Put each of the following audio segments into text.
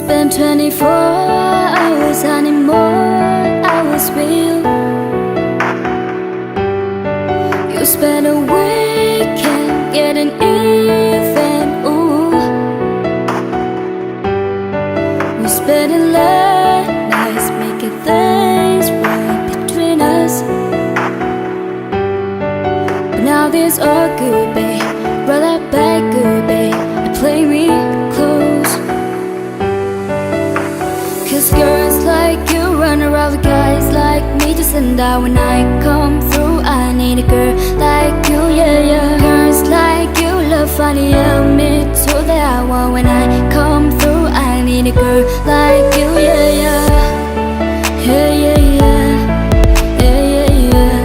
spend 24 hours and more hours with you. You spend a weekend getting even, ooh. We spend a late nights making things right between us. But now this all good, babe. Roll that back good, babe, and play me close. Cause girls like you run around with guys like me to send out. When I come through, I need a girl like you, yeah, yeah. Girls like you love funny, yeah, me too, that I want. When I come through, I need a girl like you, yeah, yeah. Yeah, yeah, yeah. Yeah, yeah, yeah.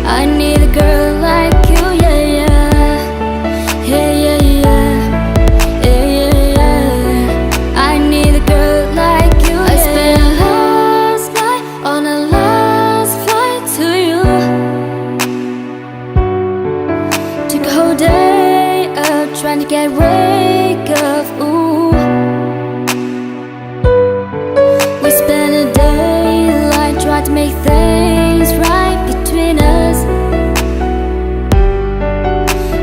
I need a girl like you, yeah, yeah. Yeah, yeah, yeah. Yeah, yeah, yeah. I need a girl like you, yeah. I spent last night on a last flight to you. Took a whole day out trying to get wake up, ooh. We spent a daylight trying to make things right between us.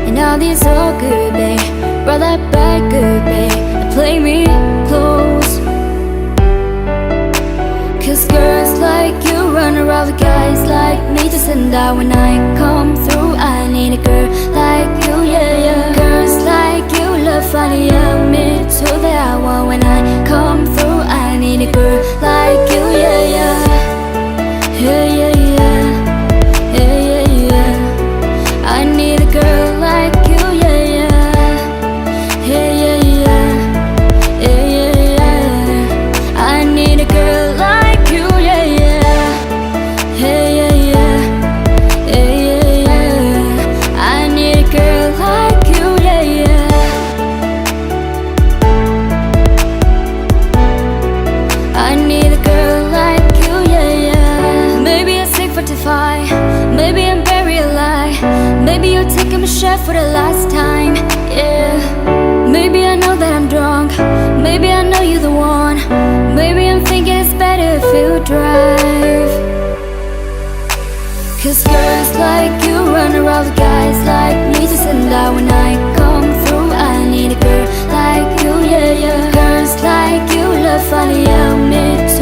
And now this all good, babe. Roll that back good, babe, and play me close. Cause girls like you run around with guys like me to send out. When I come through, I need a girl like you, yeah, yeah. Girls like you love funny, yeah, me too, that I want. When I come through, I need a girl like you, yeah, yeah. Yeah, yeah, yeah. Yeah, yeah, yeah. I need a girl like you, yeah, yeah. Yeah, yeah, yeah. Yeah, yeah, yeah. I need a girl like you, yeah, yeah. Yeah, yeah, yeah. Yeah, yeah, yeah. I need a girl like you, yeah, yeah. I need a girl like you, yeah, yeah. Maybe I'm sick for defy, maybe I'm very alive. Maybe you're taking my shot for the last time, yeah. Maybe I know that I'm drunk, maybe I know you're the one. Maybe I'm thinking it's better if you drive. Cause girls like you run around with guys like me to send out. When I come through, I need a girl like you, yeah, yeah. Girls like you love funny, yeah, me too.